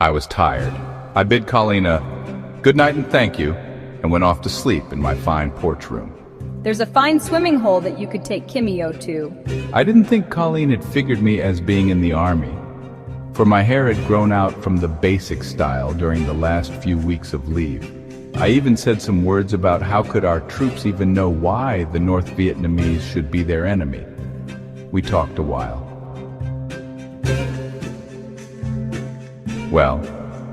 I was tired. I bid Colleen a good night and thank you, and went off to sleep in my fine porch room. There's a fine swimming hole that you could take Kimio to. I didn't think Colleen had figured me as being in the army, for my hair had grown out from the basic style during the last few weeks of leave. I even said some words about how could our troops even know why the North Vietnamese should be their enemy. We talked a while. Well,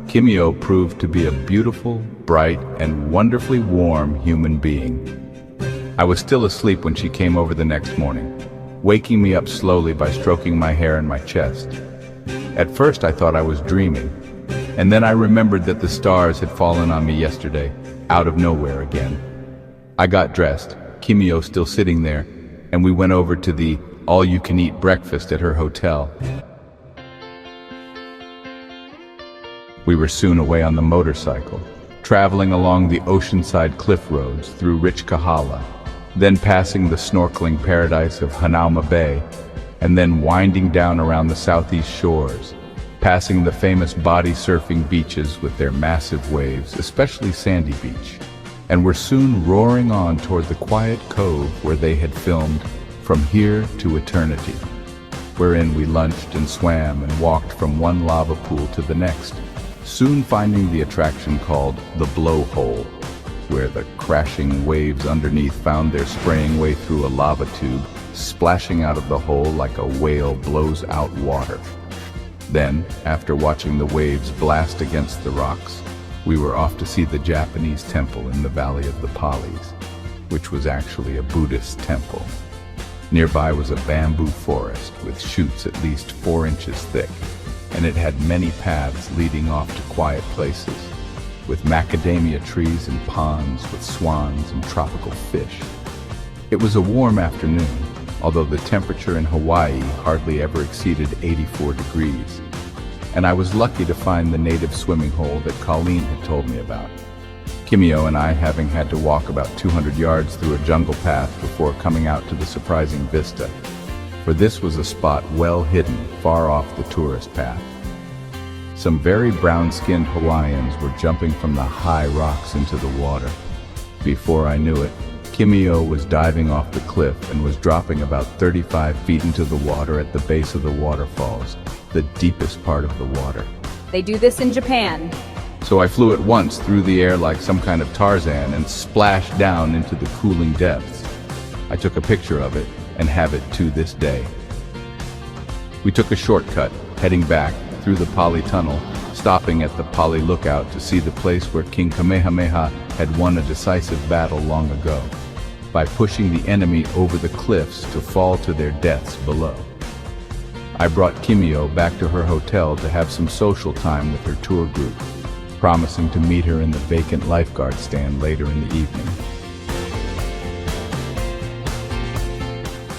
Kimio proved to be a beautiful, bright, and wonderfully warm human being. I was still asleep when she came over the next morning, waking me up slowly by stroking my hair and my chest. At first I thought I was dreaming, and then I remembered that the stars had fallen on me yesterday, out of nowhere again. I got dressed, Kimio still sitting there, and we went over to the all-you-can-eat breakfast at her hotel. We were soon away on the motorcycle, traveling along the oceanside cliff roads through rich Kahala, then passing the snorkeling paradise of Hanauma Bay, and then winding down around the southeast shores, passing the famous body surfing beaches with their massive waves, especially Sandy Beach, and were soon roaring on toward the quiet cove where they had filmed From Here to Eternity, wherein we lunched and swam and walked from one lava pool to the next, soon finding the attraction called the Blowhole, where the crashing waves underneath found their spraying way through a lava tube, splashing out of the hole like a whale blows out water. Then, after watching the waves blast against the rocks, we were off to see the Japanese temple in the Valley of the Palis, which was actually a Buddhist temple. Nearby was a bamboo forest with shoots at least 4 inches thick, and it had many paths leading off to quiet places, with macadamia trees and ponds with swans and tropical fish. It was a warm afternoon, although the temperature in Hawaii hardly ever exceeded 84 degrees, and I was lucky to find the native swimming hole that Colleen had told me about. Kimio and I having had to walk about 200 yards through a jungle path before coming out to the surprising vista, for this was a spot well hidden far off the tourist path. Some very brown-skinned Hawaiians were jumping from the high rocks into the water. Before I knew it, Kimio was diving off the cliff and was dropping about 35 feet into the water at the base of the waterfalls, the deepest part of the water. They do this in Japan. So I flew at once through the air like some kind of Tarzan and splashed down into the cooling depths. I took a picture of it and have it to this day. We took a shortcut, heading back through the Pali Tunnel, stopping at the Pali Lookout to see the place where King Kamehameha had won a decisive battle long ago, by pushing the enemy over the cliffs to fall to their deaths below. I brought Kimio back to her hotel to have some social time with her tour group, promising to meet her in the vacant lifeguard stand later in the evening.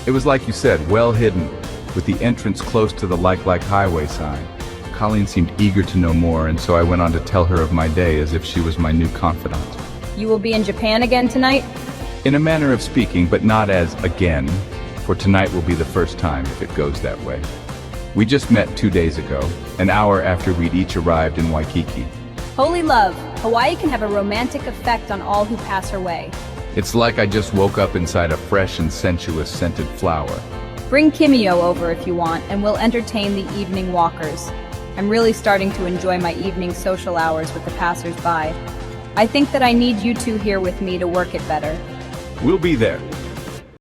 It was like you said, well hidden, with the entrance close to the like highway sign. Colleen seemed eager to know more, and so I went on to tell her of my day as if she was my new confidant. You will be in Japan again tonight? In a manner of speaking, but not as again, for tonight will be the first time if it goes that way. We just met 2 days ago, an hour after we'd each arrived in Waikiki. Holy love, Hawaii can have a romantic effect on all who pass her way. It's like I just woke up inside a fresh and sensuous scented flower. Bring Kimio over if you want, and we'll entertain the evening walkers. I'm really starting to enjoy my evening social hours with the passers-by. I think that I need you two here with me to work it better. We'll be there.